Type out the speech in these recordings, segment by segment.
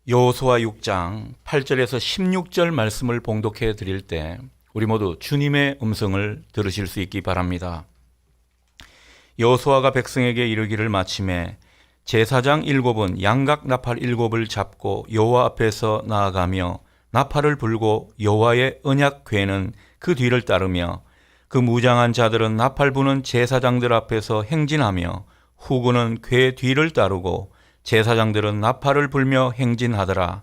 여호수아 6장 8절에서 16절 말씀을 봉독해 드릴 때 우리 모두 주님의 음성을 들으실 수 있기 바랍니다. 여호수아가 백성에게 이르기를 마침에 제사장 7은 양각 나팔 7을 잡고 여호와 앞에서 나아가며 나팔을 불고 여호와의 언약 궤는 그 뒤를 따르며 그 무장한 자들은 나팔 부는 제사장들 앞에서 행진하며 후군은 궤 뒤를 따르고 제사장들은 나팔을 불며 행진하더라.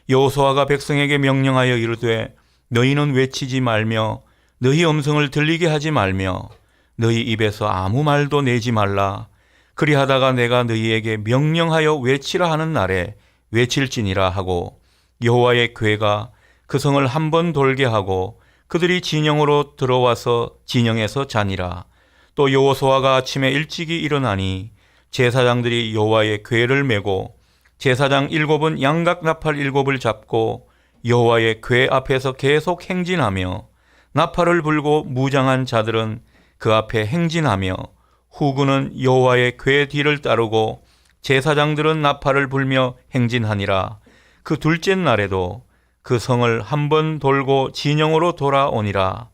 여호수아가 백성에게 명령하여 이르되 너희는 외치지 말며 너희 음성을 들리게 하지 말며 너희 입에서 아무 말도 내지 말라. 그리하다가 내가 너희에게 명령하여 외치라 하는 날에 외칠지니라 하고 여호와의 궤가 그 성을 한 번 돌게 하고 그들이 진영으로 들어와서 진영에서 자니라. 또 여호수아가 아침에 일찍이 일어나니 제사장들이 여호와의 궤를 메고 제사장 7은 양각 나팔 7을 잡고 여호와의 궤 앞에서 계속 행진하며 나팔을 불고 무장한 자들은 그 앞에 행진하며 후군은 여호와의 궤 뒤를 따르고 제사장들은 나팔을 불며 행진하니라. 그 둘째 날에도 그 성을 한 번 돌고 진영으로 돌아오니라.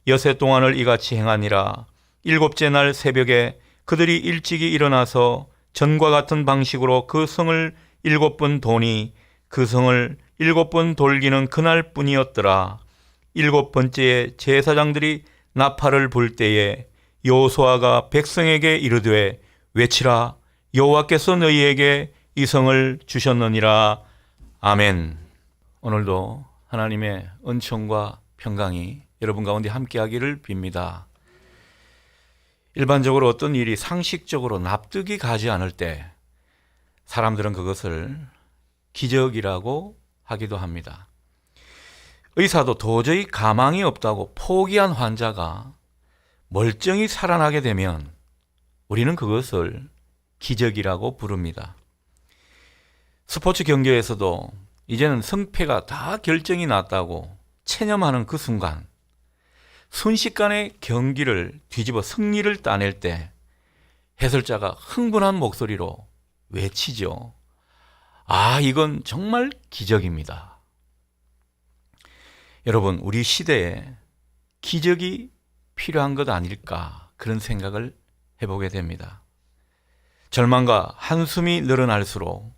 여세 동안을 이같이 행하니라. 일곱째 날 새벽에 그들이 일찍이 일어나서 전과 같은 방식으로 그 성을 7번 도니 그 성을 7번 돌기는 그날뿐이었더라. 7번째에 제사장들이 나팔을 불 때에 여호수아가 백성에게 이르되 외치라. 여호와께서 너희에게 이 성을 주셨느니라. 아멘. 오늘도 하나님의 은총과 평강이 여러분 가운데 함께하기를 빕니다. 일반적으로 어떤 일이 상식적으로 납득이 가지 않을 때 사람들은 그것을 기적이라고 하기도 합니다. 의사도 도저히 가망이 없다고 포기한 환자가 멀쩡히 살아나게 되면 우리는 그것을 기적이라고 부릅니다. 스포츠 경기에서도 이제는 승패가 다 결정이 났다고 체념하는 그 순간 순식간에 경기를 뒤집어 승리를 따낼 때 해설자가 흥분한 목소리로 외치죠. 아, 이건 정말 기적입니다. 여러분, 우리 시대에 기적이 필요한 것 아닐까 그런 생각을 해보게 됩니다. 절망과 한숨이 늘어날수록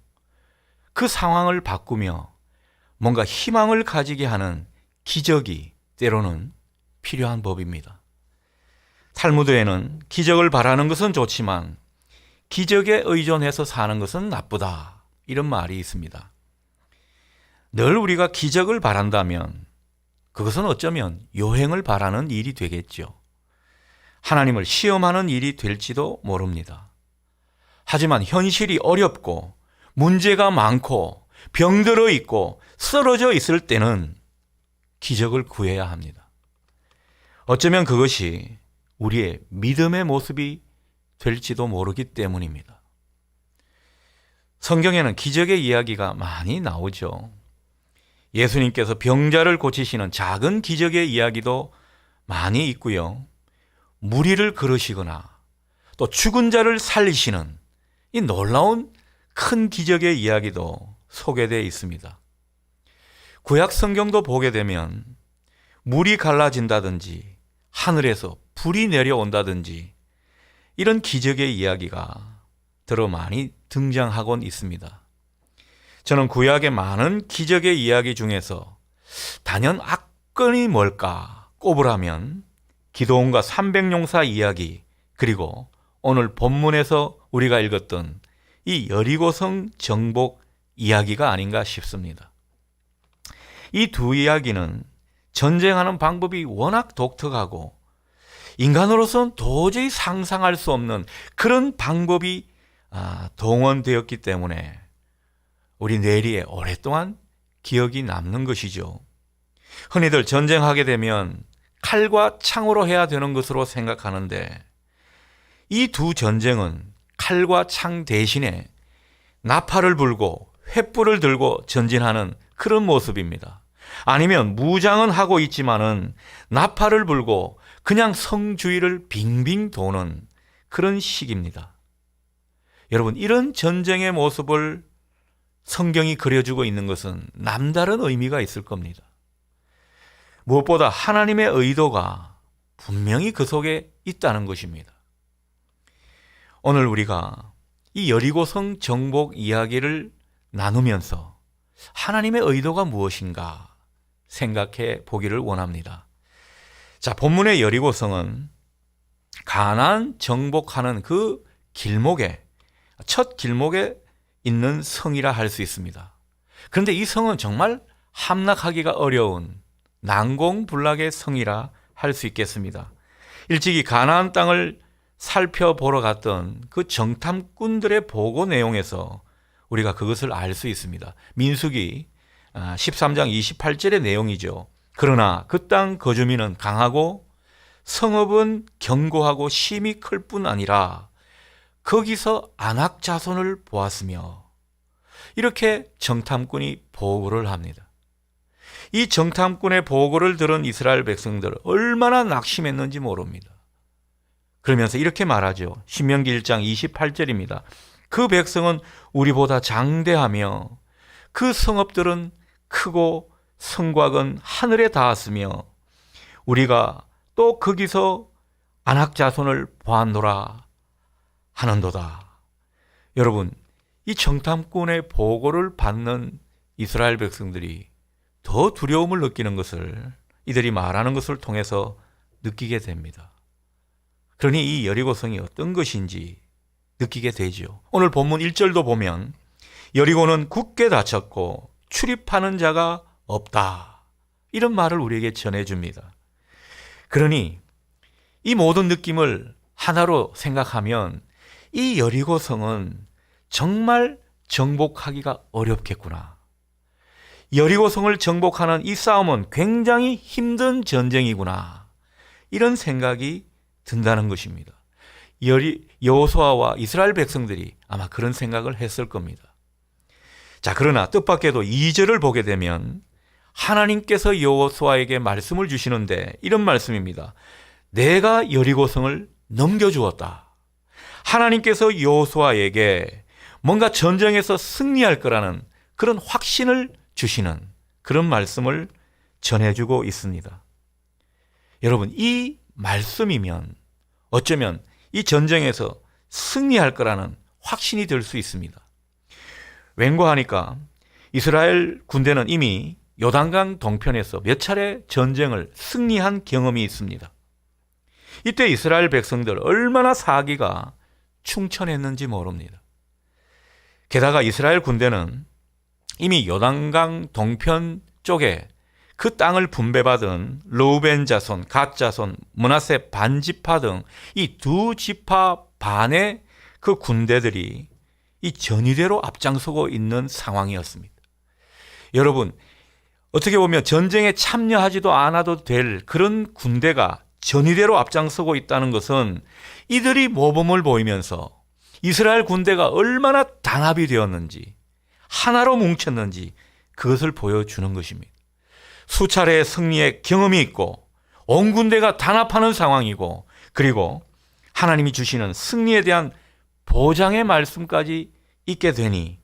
그 상황을 바꾸며 뭔가 희망을 가지게 하는 기적이 때로는 필요한 법입니다. 탈무드에는 기적을 바라는 것은 좋지만 기적에 의존해서 사는 것은 나쁘다, 이런 말이 있습니다. 늘 우리가 기적을 바란다면 그것은 어쩌면 요행을 바라는 일이 되겠죠. 하나님을 시험하는 일이 될지도 모릅니다. 하지만 현실이 어렵고 문제가 많고 병들어 있고 쓰러져 있을 때는 기적을 구해야 합니다. 어쩌면 그것이 우리의 믿음의 모습이 될지도 모르기 때문입니다. 성경에는 기적의 이야기가 많이 나오죠. 예수님께서 병자를 고치시는 작은 기적의 이야기도 많이 있고요. 무리를 걸으시거나 또 죽은 자를 살리시는 이 놀라운 큰 기적의 이야기도 소개되어 있습니다. 구약 성경도 보게 되면 물이 갈라진다든지 하늘에서 불이 내려온다든지 이런 기적의 이야기가 더러 많이 등장하곤 있습니다. 저는 구약의 많은 기적의 이야기 중에서 단연 압권이 뭘까 꼽으라면 기드온과 300용사 이야기, 그리고 오늘 본문에서 우리가 읽었던 이 여리고성 정복 이야기가 아닌가 싶습니다. 이 두 이야기는 전쟁하는 방법이 워낙 독특하고 인간으로서는 도저히 상상할 수 없는 그런 방법이 동원되었기 때문에 우리 뇌리에 오랫동안 기억이 남는 것이죠. 흔히들 전쟁하게 되면 칼과 창으로 해야 되는 것으로 생각하는데 이 두 전쟁은 칼과 창 대신에 나팔을 불고 횃불을 들고 전진하는 그런 모습입니다. 아니면 무장은 하고 있지만은 나팔을 불고 그냥 성 주위를 빙빙 도는 그런 식입니다. 여러분, 이런 전쟁의 모습을 성경이 그려주고 있는 것은 남다른 의미가 있을 겁니다. 무엇보다 하나님의 의도가 분명히 그 속에 있다는 것입니다. 오늘 우리가 이 여리고성 정복 이야기를 나누면서 하나님의 의도가 무엇인가 생각해 보기를 원합니다. 자, 본문의 여리고성은 가나안 정복하는 그 길목에, 첫 길목에 있는 성이라 할 수 있습니다. 그런데 이 성은 정말 함락하기가 어려운 난공불락의 성이라 할 수 있겠습니다. 일찍이 가나안 땅을 살펴보러 갔던 그 정탐꾼들의 보고 내용에서 우리가 그것을 알 수 있습니다. 민수기 13장 28절의 내용이죠. 그러나 그 땅 거주민은 강하고 성읍은 견고하고 심이 클 뿐 아니라 거기서 안악 자손을 보았으며, 이렇게 정탐꾼이 보고를 합니다. 이 정탐꾼의 보고를 들은 이스라엘 백성들 얼마나 낙심했는지 모릅니다. 그러면서 이렇게 말하죠. 신명기 1장 28절입니다. 그 백성은 우리보다 장대하며 그 성읍들은 크고 성곽은 하늘에 닿았으며 우리가 또 거기서 안악 자손을 보았노라 하는도다. 여러분, 이 정탐꾼의 보고를 받는 이스라엘 백성들이 더 두려움을 느끼는 것을 이들이 말하는 것을 통해서 느끼게 됩니다. 그러니 이 여리고성이 어떤 것인지 느끼게 되죠. 오늘 본문 1절도 보면 여리고는 굳게 닫혔고 출입하는 자가 없다, 이런 말을 우리에게 전해줍니다. 그러니 이 모든 느낌을 하나로 생각하면 이 여리고성은 정말 정복하기가 어렵겠구나. 여리고성을 정복하는 이 싸움은 굉장히 힘든 전쟁이구나, 이런 생각이 든다는 것입니다. 여호수아와 이스라엘 백성들이 아마 그런 생각을 했을 겁니다. 자, 그러나 뜻밖에도 2절을 보게 되면 하나님께서 여호수아에게 말씀을 주시는데 이런 말씀입니다. 내가 여리고성을 넘겨주었다. 하나님께서 여호수아에게 뭔가 전쟁에서 승리할 거라는 그런 확신을 주시는 그런 말씀을 전해주고 있습니다. 여러분, 이 말씀이면 어쩌면 이 전쟁에서 승리할 거라는 확신이 될 수 있습니다. 왠가 하니까 이스라엘 군대는 이미 요단강 동편에서 몇 차례 전쟁을 승리한 경험이 있습니다. 이때 이스라엘 백성들 얼마나 사기가 충천했는지 모릅니다. 게다가 이스라엘 군대는 이미 요단강 동편 쪽에 그 땅을 분배받은 르우벤 자손, 갓 자손, 므낫세 반지파 등 이 두 지파 반의 그 군대들이 이 전위대로 앞장서고 있는 상황이었습니다. 여러분, 어떻게 보면 전쟁에 참여하지도 않아도 될 그런 군대가 전위대로 앞장서고 있다는 것은 이들이 모범을 보이면서 이스라엘 군대가 얼마나 단합이 되었는지, 하나로 뭉쳤는지 그것을 보여주는 것입니다. 수차례의 승리의 경험이 있고 온 군대가 단합하는 상황이고, 그리고 하나님이 주시는 승리에 대한 보장의 말씀까지 있게 되니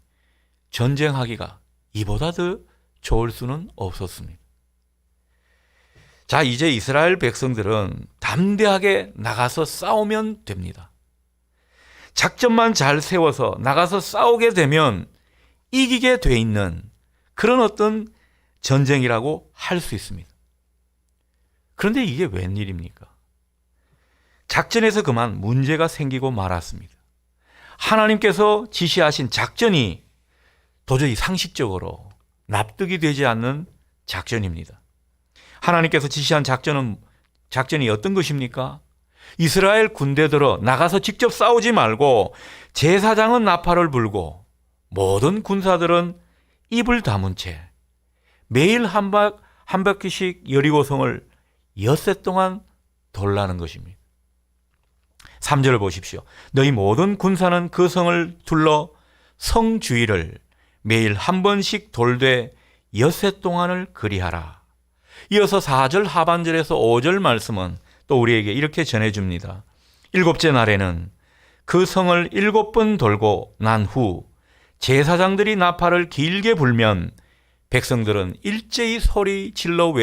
전쟁하기가 이보다 더 좋을 수는 없었습니다. 자, 이제 이스라엘 백성들은 담대하게 나가서 싸우면 됩니다. 작전만 잘 세워서 나가서 싸우게 되면 이기게 돼 있는 그런 어떤 전쟁이라고 할 수 있습니다. 그런데 이게 웬일입니까? 작전에서 그만 문제가 생기고 말았습니다. 하나님께서 지시하신 작전이 도저히 상식적으로 납득이 되지 않는 작전입니다. 하나님께서 지시한 작전이 어떤 것입니까? 이스라엘 군대들어 나가서 직접 싸우지 말고 제사장은 나팔을 불고 모든 군사들은 입을 다문 채 매일 한 바퀴씩 여리고성을 엿새 동안 돌라는 것입니다. 3절을 보십시오. 너희 모든 군사는 그 성을 둘러 성 주위를 매일 한 번씩 돌되 엿새 동안을 그리하라. 이어서 4절 하반절에서 5절 말씀은 또 우리에게 이렇게 전해줍니다. 7째 날에는 그 성을 7번 돌고 난 후 제사장들이 나팔을 길게 불면 백성들은 일제히 소리 질러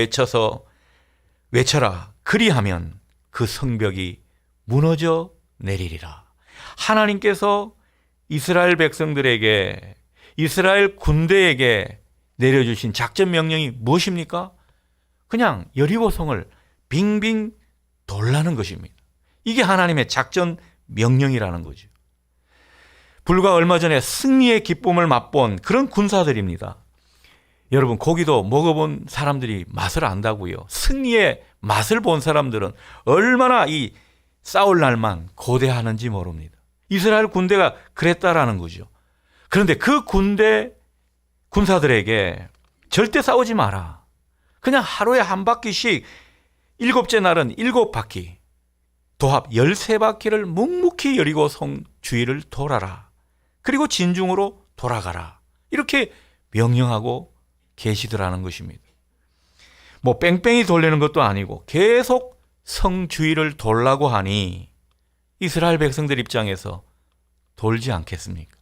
외쳐라. 그리하면 그 성벽이 무너져 내리리라. 하나님께서 이스라엘 백성들에게, 이스라엘 군대에게 내려주신 작전 명령이 무엇입니까? 그냥 여리고성을 빙빙 돌라는 것입니다. 이게 하나님의 작전 명령이라는 거죠. 불과 얼마 전에 승리의 기쁨을 맛본 그런 군사들입니다. 여러분, 고기도 먹어본 사람들이 맛을 안다고요. 승리의 맛을 본 사람들은 얼마나 이 싸울 날만 고대하는지 모릅니다. 이스라엘 군대가 그랬다라는 거죠. 그런데 그 군사들에게 절대 싸우지 마라. 그냥 하루에 한 바퀴씩, 7째 날은 7바퀴, 도합 13바퀴를 묵묵히 여리고성 주위를 돌아라. 그리고 진중으로 돌아가라. 이렇게 명령하고 계시더라는 것입니다. 뭐 뺑뺑이 돌리는 것도 아니고 계속 성 주위를 돌라고 하니 이스라엘 백성들 입장에서 돌지 않겠습니까?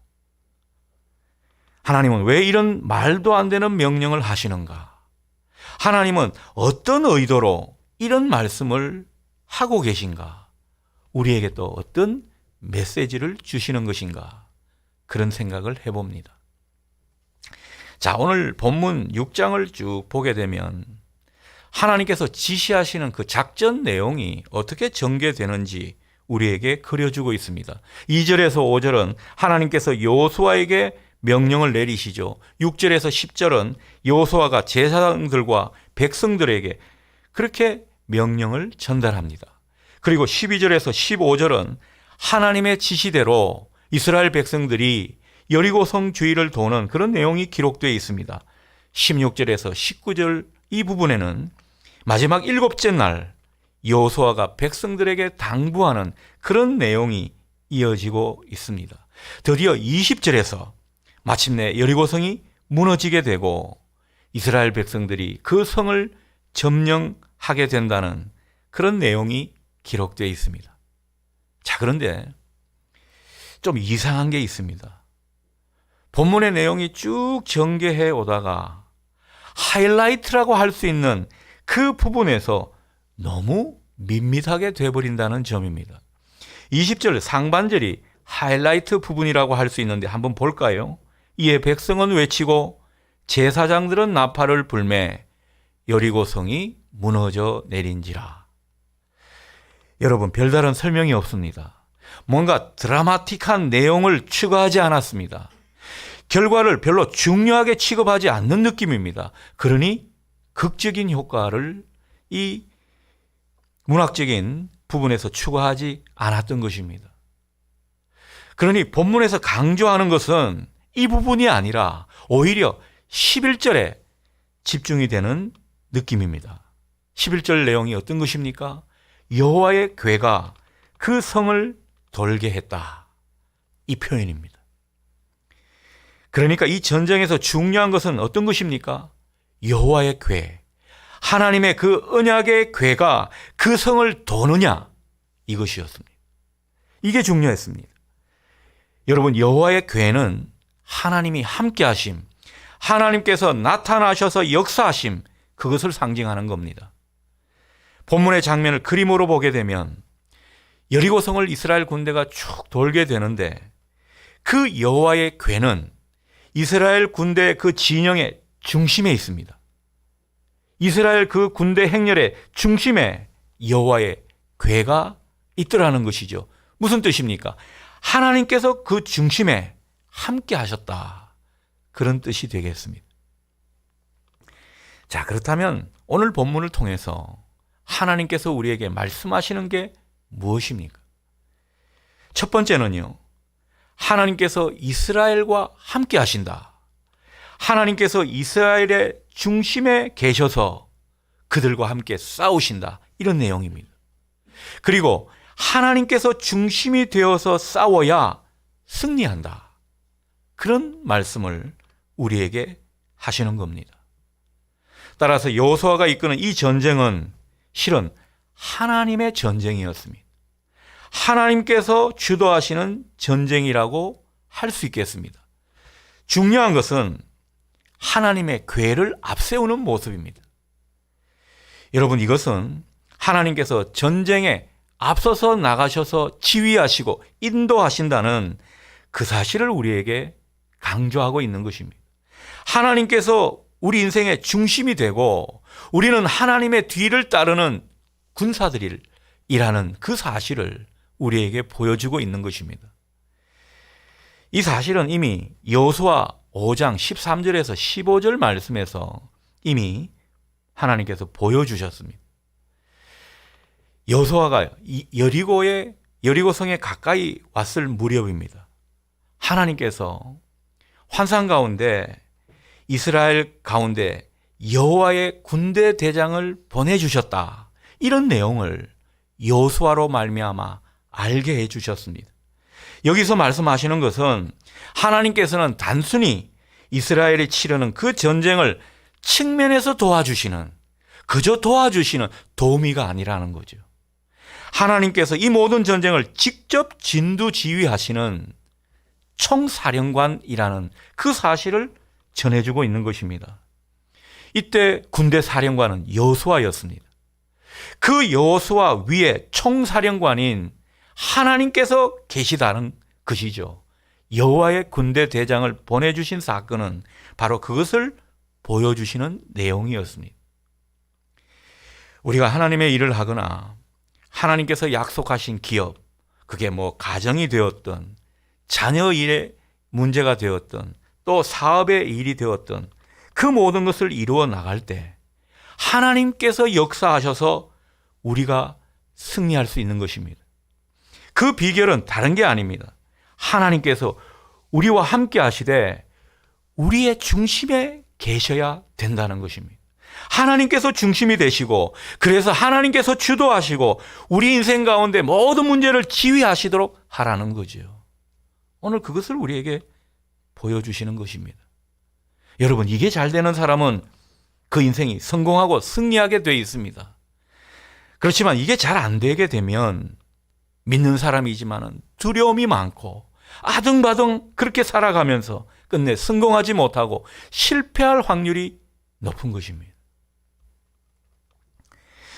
하나님은 왜 이런 말도 안 되는 명령을 하시는가? 하나님은 어떤 의도로 이런 말씀을 하고 계신가? 우리에게 또 어떤 메시지를 주시는 것인가? 그런 생각을 해봅니다. 자, 오늘 본문 6장을 쭉 보게 되면 하나님께서 지시하시는 그 작전 내용이 어떻게 전개되는지 우리에게 그려주고 있습니다. 2절에서 5절은 하나님께서 여호수아에게 명령을 내리시죠. 6절에서 10절은 여호수아가 제사장들과 백성들에게 그렇게 명령을 전달합니다. 그리고 12절에서 15절은 하나님의 지시대로 이스라엘 백성들이 여리고성 주위를 도는 그런 내용이 기록되어 있습니다. 16절에서 19절 이 부분에는 마지막 7째 날 여호수아가 백성들에게 당부하는 그런 내용이 이어지고 있습니다. 드디어 20절에서 마침내 여리고성이 무너지게 되고 이스라엘 백성들이 그 성을 점령하게 된다는 그런 내용이 기록되어 있습니다. 자, 그런데 좀 이상한 게 있습니다. 본문의 내용이 쭉 전개해 오다가 하이라이트라고 할 수 있는 그 부분에서 너무 밋밋하게 돼버린다는 점입니다. 20절 상반절이 하이라이트 부분이라고 할 수 있는데 한번 볼까요? 이에 백성은 외치고 제사장들은 나팔을 불매 여리고성이 무너져 내린지라. 여러분, 별다른 설명이 없습니다. 뭔가 드라마틱한 내용을 추가하지 않았습니다. 결과를 별로 중요하게 취급하지 않는 느낌입니다. 그러니 극적인 효과를 이 문학적인 부분에서 추가하지 않았던 것입니다. 그러니 본문에서 강조하는 것은 이 부분이 아니라 오히려 11절에 집중이 되는 느낌입니다. 11절 내용이 어떤 것입니까? 여호와의 궤가 그 성을 돌게 했다. 이 표현입니다. 그러니까 이 전쟁에서 중요한 것은 어떤 것입니까? 여호와의 궤, 하나님의 그 언약의 궤가 그 성을 도느냐, 이것이었습니다. 이게 중요했습니다. 여러분, 여호와의 궤는 하나님이 함께 하심, 하나님께서 나타나셔서 역사하심, 그것을 상징하는 겁니다. 본문의 장면을 그림으로 보게 되면 여리고성을 이스라엘 군대가 쭉 돌게 되는데 그 여호와의 궤는 이스라엘 군대의 그 진영의 중심에 있습니다. 이스라엘 그 군대 행렬의 중심에 여호와의 궤가 있더라는 것이죠. 무슨 뜻입니까? 하나님께서 그 중심에 함께 하셨다. 그런 뜻이 되겠습니다. 자, 그렇다면 오늘 본문을 통해서 하나님께서 우리에게 말씀하시는 게 무엇입니까? 첫 번째는요, 하나님께서 이스라엘과 함께 하신다. 하나님께서 이스라엘의 중심에 계셔서 그들과 함께 싸우신다. 이런 내용입니다. 그리고 하나님께서 중심이 되어서 싸워야 승리한다. 그런 말씀을 우리에게 하시는 겁니다. 따라서 여호수아가 이끄는 이 전쟁은 실은 하나님의 전쟁이었습니다. 하나님께서 주도하시는 전쟁이라고 할 수 있겠습니다. 중요한 것은 하나님의 궤를 앞세우는 모습입니다. 여러분, 이것은 하나님께서 전쟁에 앞서서 나가셔서 지휘하시고 인도하신다는 그 사실을 우리에게 강조하고 있는 것입니다. 하나님께서 우리 인생의 중심이 되고 우리는 하나님의 뒤를 따르는 군사들이라는 그 사실을 우리에게 보여주고 있는 것입니다. 이 사실은 이미 여호수아 5장 13절에서 15절 말씀에서 이미 하나님께서 보여주셨습니다. 여호수아가 여리고성에 가까이 왔을 무렵입니다. 하나님께서 환상 가운데 이스라엘 가운데 여호와의 군대 대장을 보내주셨다. 이런 내용을 여호수아로 말미암아 알게 해주셨습니다. 여기서 말씀하시는 것은 하나님께서는 단순히 이스라엘이 치르는 그 전쟁을 측면에서 도와주시는, 그저 도와주시는 도우미가 아니라는 거죠. 하나님께서 이 모든 전쟁을 직접 진두지휘하시는 총사령관이라는 그 사실을 전해주고 있는 것입니다. 이때 군대 사령관은 여호수아였습니다. 그 여호수아 위에 총사령관인 하나님께서 계시다는 것이죠. 여호와의 군대 대장을 보내주신 사건은 바로 그것을 보여주시는 내용이었습니다. 우리가 하나님의 일을 하거나 하나님께서 약속하신 기업, 그게 뭐 가정이 되었든 자녀 일에 문제가 되었든 또 사업의 일이 되었든 그 모든 것을 이루어 나갈 때 하나님께서 역사하셔서 우리가 승리할 수 있는 것입니다. 그 비결은 다른 게 아닙니다. 하나님께서 우리와 함께 하시되 우리의 중심에 계셔야 된다는 것입니다. 하나님께서 중심이 되시고 그래서 하나님께서 주도하시고 우리 인생 가운데 모든 문제를 지휘하시도록 하라는 거죠. 오늘 그것을 우리에게 보여주시는 것입니다. 여러분, 이게 잘 되는 사람은 그 인생이 성공하고 승리하게 되어 있습니다. 그렇지만 이게 잘 안 되게 되면 믿는 사람이지만 두려움이 많고 아등바등 그렇게 살아가면서 끝내 성공하지 못하고 실패할 확률이 높은 것입니다.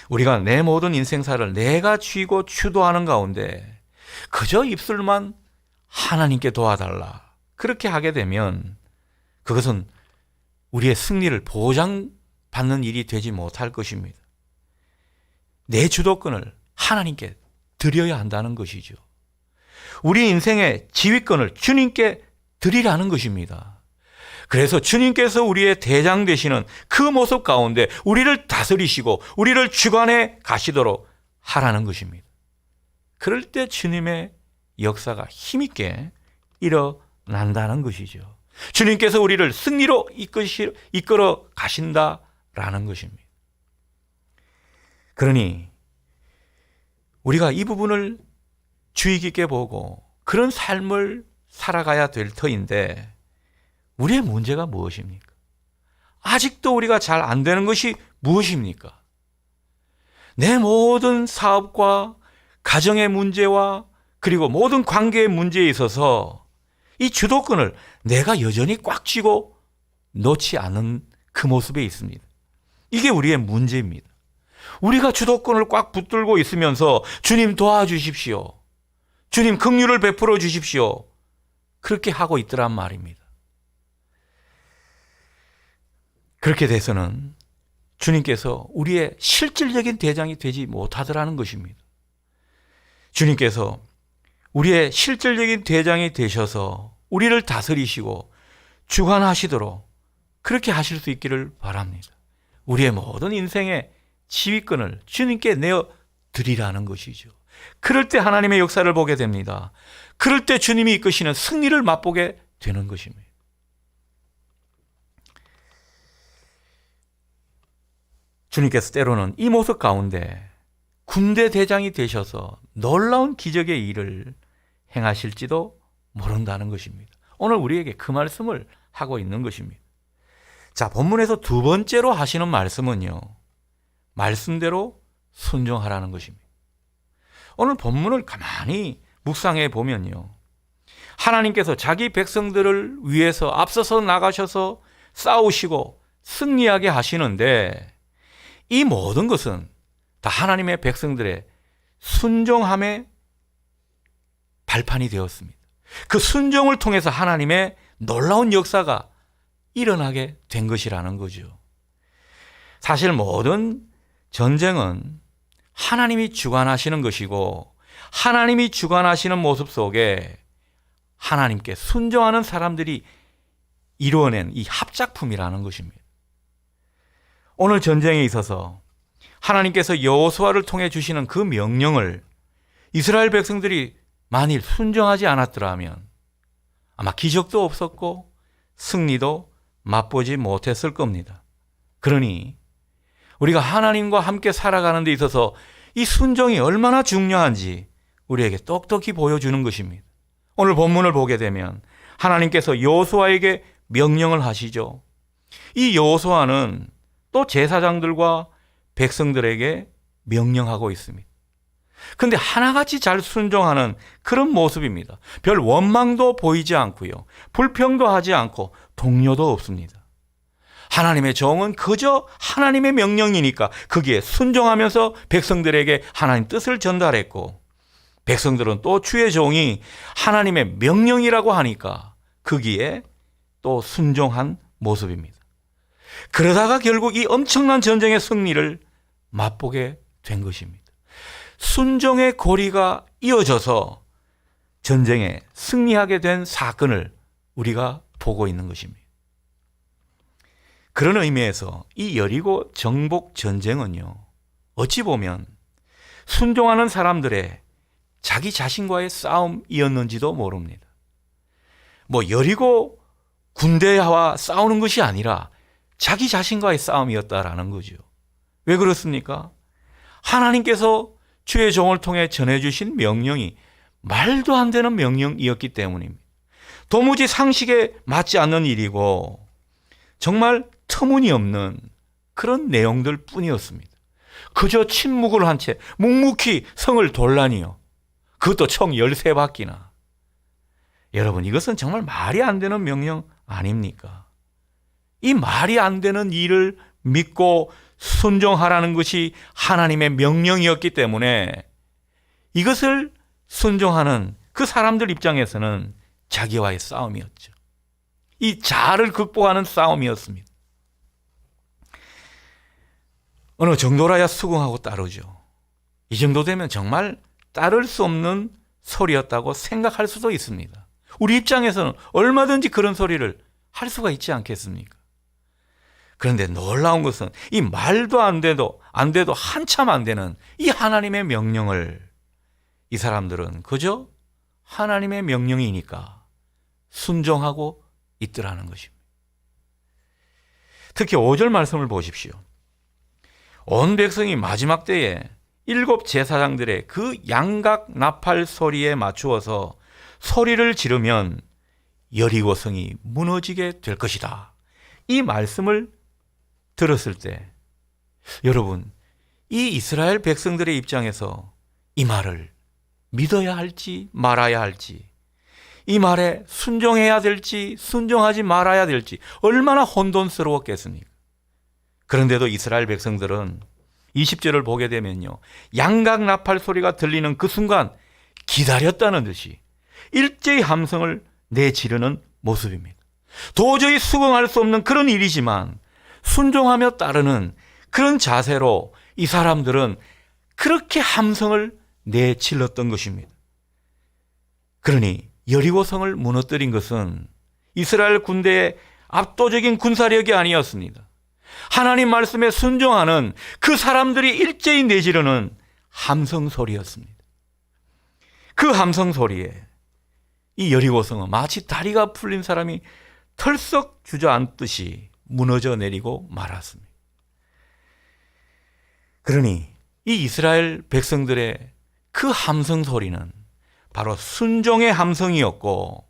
우리가 내 모든 인생사를 내가 쥐고 주도하는 가운데 그저 입술만 하나님께 도와달라 그렇게 하게 되면 그것은 우리의 승리를 보장받는 일이 되지 못할 것입니다. 내 주도권을 하나님께 드려야 한다는 것이죠. 우리 인생의 지휘권을 주님께 드리라는 것입니다. 그래서 주님께서 우리의 대장 되시는 그 모습 가운데 우리를 다스리시고 우리를 주관해 가시도록 하라는 것입니다. 그럴 때 주님의 역사가 힘있게 일어난다는 것이죠. 주님께서 우리를 승리로 이끌어 가신다라는 것입니다. 그러니 우리가 이 부분을 주의 깊게 보고 그런 삶을 살아가야 될 터인데 우리의 문제가 무엇입니까? 아직도 우리가 잘 안 되는 것이 무엇입니까? 내 모든 사업과 가정의 문제와 그리고 모든 관계의 문제에 있어서 이 주도권을 내가 여전히 꽉 쥐고 놓지 않은 그 모습에 있습니다. 이게 우리의 문제입니다. 우리가 주도권을 꽉 붙들고 있으면서 주님 도와주십시오. 주님 긍휼을 베풀어 주십시오. 그렇게 하고 있더란 말입니다. 그렇게 돼서는 주님께서 우리의 실질적인 대장이 되지 못하더라는 것입니다. 주님께서 우리의 실질적인 대장이 되셔서 우리를 다스리시고 주관하시도록 그렇게 하실 수 있기를 바랍니다. 우리의 모든 인생의 지휘권을 주님께 내어 드리라는 것이죠. 그럴 때 하나님의 역사를 보게 됩니다. 그럴 때 주님이 이끄시는 승리를 맛보게 되는 것입니다. 주님께서 때로는 이 모습 가운데 군대 대장이 되셔서 놀라운 기적의 일을 행하실지도 모른다는 것입니다. 오늘 우리에게 그 말씀을 하고 있는 것입니다. 자, 본문에서 두 번째로 하시는 말씀은요, 말씀대로 순종하라는 것입니다. 오늘 본문을 가만히 묵상해 보면요, 하나님께서 자기 백성들을 위해서 앞서서 나가셔서 싸우시고 승리하게 하시는데, 이 모든 것은 다 하나님의 백성들의 순종함의 발판이 되었습니다. 그 순종을 통해서 하나님의 놀라운 역사가 일어나게 된 것이라는 거죠. 사실 모든 전쟁은 하나님이 주관하시는 것이고, 하나님이 주관하시는 모습 속에 하나님께 순종하는 사람들이 이루어낸 이 합작품이라는 것입니다. 오늘 전쟁에 있어서 하나님께서 여호수아를 통해 주시는 그 명령을 이스라엘 백성들이 만일 순종하지 않았더라면 아마 기적도 없었고 승리도 맛보지 못했을 겁니다. 그러니 우리가 하나님과 함께 살아가는 데 있어서 이 순종이 얼마나 중요한지 우리에게 똑똑히 보여주는 것입니다. 오늘 본문을 보게 되면 하나님께서 여호수아에게 명령을 하시죠. 이 여호수아는 또 제사장들과 백성들에게 명령하고 있습니다. 그런데 하나같이 잘 순종하는 그런 모습입니다. 별 원망도 보이지 않고요, 불평도 하지 않고 동료도 없습니다. 하나님의 종은 그저 하나님의 명령이니까 거기에 순종하면서 백성들에게 하나님 뜻을 전달했고, 백성들은 또 주의 종이 하나님의 명령이라고 하니까 거기에 또 순종한 모습입니다. 그러다가 결국 이 엄청난 전쟁의 승리를 맛보게 된 것입니다. 순종의 고리가 이어져서 전쟁에 승리하게 된 사건을 우리가 보고 있는 것입니다. 그런 의미에서 이 여리고 정복 전쟁은요, 어찌 보면 순종하는 사람들의 자기 자신과의 싸움이었는지도 모릅니다. 여리고 군대와 싸우는 것이 아니라 자기 자신과의 싸움이었다라는 거죠. 왜 그렇습니까? 하나님께서 주의 종을 통해 전해주신 명령이 말도 안 되는 명령이었기 때문입니다. 도무지 상식에 맞지 않는 일이고 정말 터무니없는 그런 내용들 뿐이었습니다. 그저 침묵을 한 채 묵묵히 성을 돌라니요, 그것도 총 13바퀴나. 여러분, 이것은 정말 말이 안 되는 명령 아닙니까? 이 말이 안 되는 일을 믿고 순종하라는 것이 하나님의 명령이었기 때문에 이것을 순종하는 그 사람들 입장에서는 자기와의 싸움이었죠. 이 자아를 극복하는 싸움이었습니다. 어느 정도라야 수긍하고 따르죠. 이 정도 되면 정말 따를 수 없는 소리였다고 생각할 수도 있습니다. 우리 입장에서는 얼마든지 그런 소리를 할 수가 있지 않겠습니까? 그런데 놀라운 것은 이 말도 안 돼도 한참 안 되는 이 하나님의 명령을 이 사람들은 그저 하나님의 명령이니까 순종하고 있더라는 것입니다. 특히 5절 말씀을 보십시오. 온 백성이 마지막 때에 7 제사장들의 그 양각 나팔 소리에 맞추어서 소리를 지르면 여리고성이 무너지게 될 것이다. 이 말씀을 들었을 때 여러분, 이 이스라엘 백성들의 입장에서 이 말을 믿어야 할지 말아야 할지, 이 말에 순종해야 될지 순종하지 말아야 될지 얼마나 혼돈스러웠겠습니까? 그런데도 이스라엘 백성들은 20절을 보게 되면요, 양각 나팔 소리가 들리는 그 순간 기다렸다는 듯이 일제히 함성을 내지르는 모습입니다. 도저히 수긍할 수 없는 그런 일이지만 순종하며 따르는 그런 자세로 이 사람들은 그렇게 함성을 내질렀던 것입니다. 그러니 여리고성을 무너뜨린 것은 이스라엘 군대의 압도적인 군사력이 아니었습니다. 하나님 말씀에 순종하는 그 사람들이 일제히 내지르는 함성 소리였습니다. 그 함성 소리에 이 여리고성은 마치 다리가 풀린 사람이 털썩 주저앉듯이 무너져 내리고 말았습니다. 그러니 이 이스라엘 백성들의 그 함성 소리는 바로 순종의 함성이었고,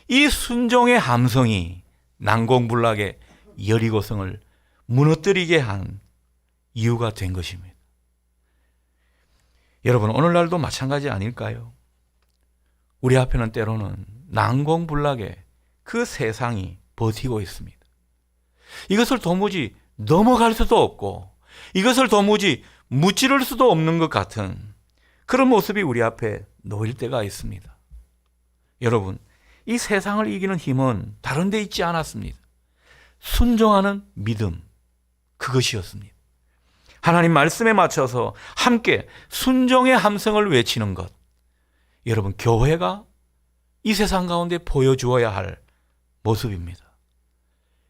이 순종의 함성이 난공불락의 여리고성을 무너뜨리게 한 이유가 된 것입니다. 여러분, 오늘날도 마찬가지 아닐까요? 우리 앞에는 때로는 난공불락의 그 세상이 버티고 있습니다. 이것을 도무지 넘어갈 수도 없고 이것을 도무지 무찌를 수도 없는 것 같은 그런 모습이 우리 앞에 놓일 때가 있습니다. 여러분, 이 세상을 이기는 힘은 다른 데 있지 않았습니다. 순종하는 믿음, 그것이었습니다. 하나님 말씀에 맞춰서 함께 순종의 함성을 외치는 것. 여러분, 교회가 이 세상 가운데 보여주어야 할 모습입니다.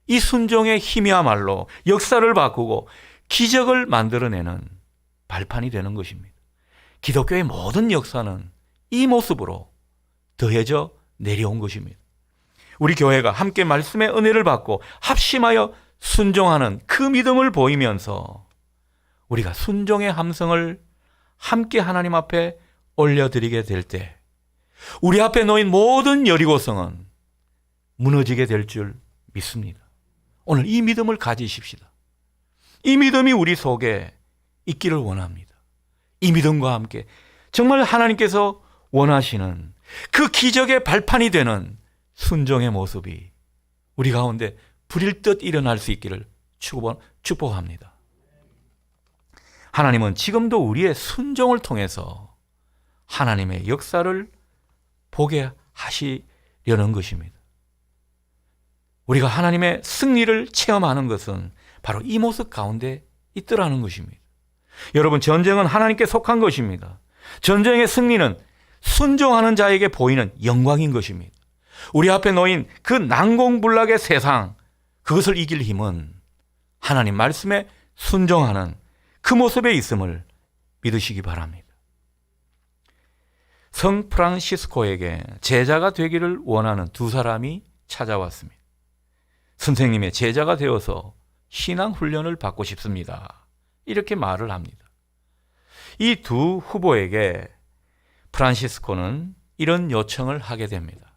이 순종의 힘이야말로 역사를 바꾸고 기적을 만들어내는 발판이 되는 것입니다. 기독교의 모든 역사는 이 모습으로 더해져 내려온 것입니다. 우리 교회가 함께 말씀의 은혜를 받고 합심하여 순종하는 그 믿음을 보이면서 우리가 순종의 함성을 함께 하나님 앞에 올려드리게 될 때 우리 앞에 놓인 모든 여리고성은 무너지게 될 줄 믿습니다. 오늘 이 믿음을 가지십시다. 이 믿음이 우리 속에 있기를 원합니다. 이 믿음과 함께 정말 하나님께서 원하시는 그 기적의 발판이 되는 순종의 모습이 우리 가운데 불일 듯 일어날 수 있기를 축복합니다. 하나님은 지금도 우리의 순종을 통해서 하나님의 역사를 보게 하시려는 것입니다. 우리가 하나님의 승리를 체험하는 것은 바로 이 모습 가운데 있더라는 것입니다. 여러분, 전쟁은 하나님께 속한 것입니다. 전쟁의 승리는 순종하는 자에게 보이는 영광인 것입니다. 우리 앞에 놓인 그 난공불락의 세상, 그것을 이길 힘은 하나님 말씀에 순종하는 그 모습에 있음을 믿으시기 바랍니다. 성 프란시스코에게 제자가 되기를 원하는 두 사람이 찾아왔습니다. 선생님의 제자가 되어서 신앙 훈련을 받고 싶습니다. 이렇게 말을 합니다. 이 두 후보에게 프란시스코는 이런 요청을 하게 됩니다.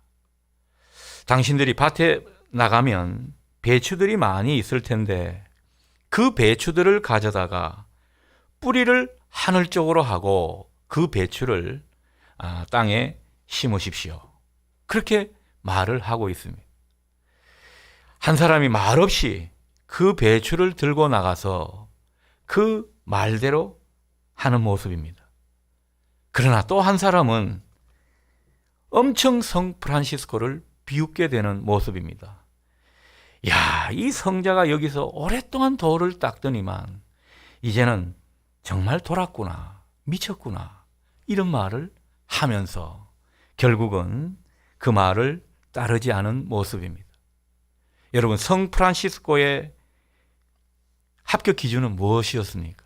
당신들이 밭에 나가면 배추들이 많이 있을 텐데 그 배추들을 가져다가 뿌리를 하늘 쪽으로 하고 그 배추를 땅에 심으십시오. 그렇게 말을 하고 있습니다. 한 사람이 말없이 그 배추를 들고 나가서 그 말대로 하는 모습입니다. 그러나 또 한 사람은 엄청 성 프란시스코를 비웃게 되는 모습입니다. 야, 이 성자가 여기서 오랫동안 돌을 닦더니만 이제는 정말 돌았구나, 미쳤구나, 이런 말을 하면서 결국은 그 말을 따르지 않은 모습입니다. 여러분, 성 프란시스코의 합격 기준은 무엇이었습니까?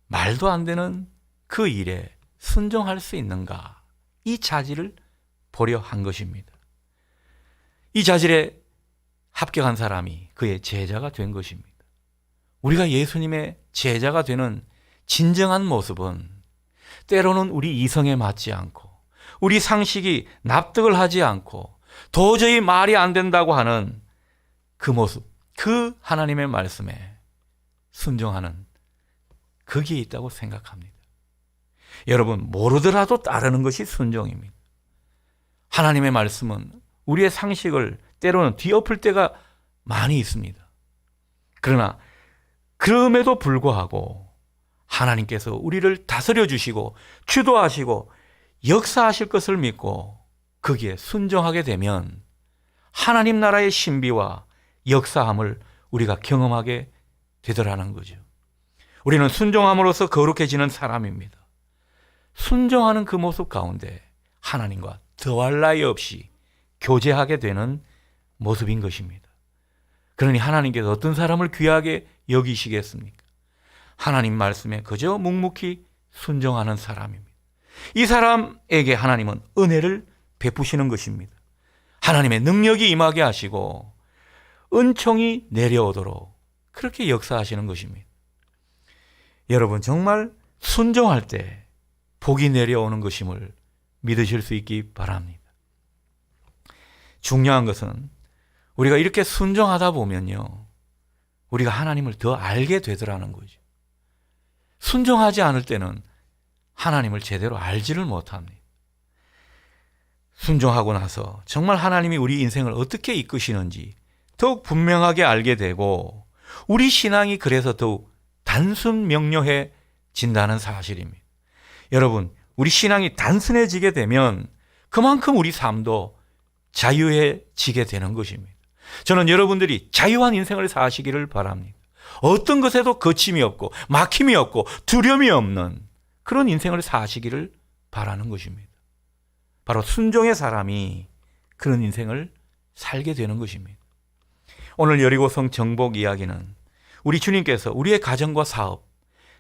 말도 안 되는 그 일에 순종할 수 있는가? 이 자질을 보려 한 것입니다. 이 자질에 합격한 사람이 그의 제자가 된 것입니다. 우리가 예수님의 제자가 되는 진정한 모습은 때로는 우리 이성에 맞지 않고 우리 상식이 납득을 하지 않고 도저히 말이 안 된다고 하는 그 모습, 그 하나님의 말씀에 순종하는 거기에 있다고 생각합니다. 여러분, 모르더라도 따르는 것이 순종입니다. 하나님의 말씀은 우리의 상식을 때로는 뒤엎을 때가 많이 있습니다. 그러나 그럼에도 불구하고 하나님께서 우리를 다스려 주시고 주도하시고 역사하실 것을 믿고 거기에 순종하게 되면 하나님 나라의 신비와 역사함을 우리가 경험하게 되더라는 거죠. 우리는 순종함으로써 거룩해지는 사람입니다. 순종하는 그 모습 가운데 하나님과 더할 나위 없이 교제하게 되는 모습인 것입니다. 그러니 하나님께서 어떤 사람을 귀하게 여기시겠습니까? 하나님 말씀에 그저 묵묵히 순종하는 사람입니다. 이 사람에게 하나님은 은혜를 베푸시는 것입니다. 하나님의 능력이 임하게 하시고 은총이 내려오도록 그렇게 역사하시는 것입니다. 여러분, 정말 순종할 때 복이 내려오는 것임을 믿으실 수 있기 바랍니다. 중요한 것은 우리가 이렇게 순종하다 보면요, 우리가 하나님을 더 알게 되더라는 거죠. 순종하지 않을 때는 하나님을 제대로 알지를 못합니다. 순종하고 나서 정말 하나님이 우리 인생을 어떻게 이끄시는지 더욱 분명하게 알게 되고 우리 신앙이 그래서 더욱 단순 명료해진다는 사실입니다. 여러분, 우리 신앙이 단순해지게 되면 그만큼 우리 삶도 자유해지게 되는 것입니다. 저는 여러분들이 자유한 인생을 사시기를 바랍니다. 어떤 것에도 거침이 없고 막힘이 없고 두려움이 없는 그런 인생을 사시기를 바라는 것입니다. 바로 순종의 사람이 그런 인생을 살게 되는 것입니다. 오늘 여리고성 정복 이야기는 우리 주님께서 우리의 가정과 사업,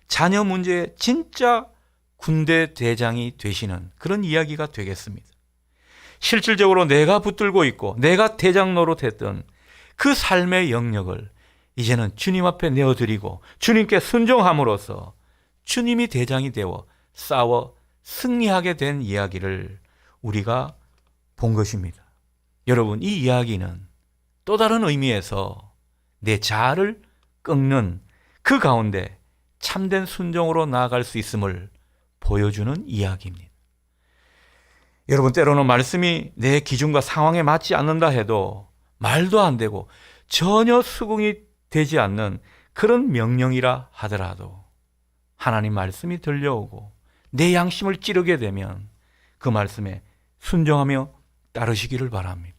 자녀 문제에 진짜 군대 대장이 되시는 그런 이야기가 되겠습니다. 실질적으로 내가 붙들고 있고 내가 대장 노릇했던 그 삶의 영역을 이제는 주님 앞에 내어드리고 주님께 순종함으로써 주님이 대장이 되어 싸워 승리하게 된 이야기를 우리가 본 것입니다. 여러분, 이 이야기는 또 다른 의미에서 내 자아를 꺾는 그 가운데 참된 순종으로 나아갈 수 있음을 보여주는 이야기입니다. 여러분, 때로는 말씀이 내 기준과 상황에 맞지 않는다 해도 말도 안 되고 전혀 수긍이 되지 않는 그런 명령이라 하더라도 하나님 말씀이 들려오고 내 양심을 찌르게 되면 그 말씀에 순종하며 따르시기를 바랍니다.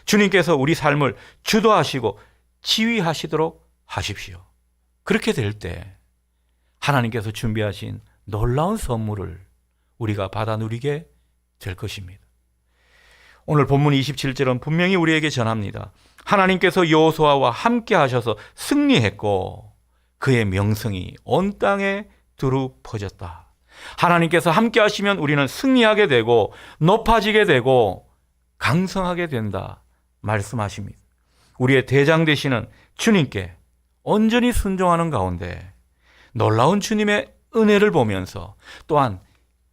주님께서 우리 삶을 주도하시고 지휘하시도록 하십시오. 그렇게 될 때 하나님께서 준비하신 놀라운 선물을 우리가 받아 누리게 될 것입니다. 오늘 본문 27절은 분명히 우리에게 전합니다. 하나님께서 여호수아와 함께 하셔서 승리했고 그의 명성이 온 땅에 두루 퍼졌다. 하나님께서 함께 하시면 우리는 승리하게 되고 높아지게 되고 강성하게 된다 말씀하십니다. 우리의 대장 되시는 주님께 온전히 순종하는 가운데 놀라운 주님의 은혜를 보면서 또한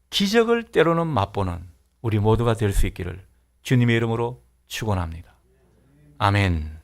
기적을 때로는 맛보는 우리 모두가 될 수 있기를 주님의 이름으로 축원합니다. 아멘.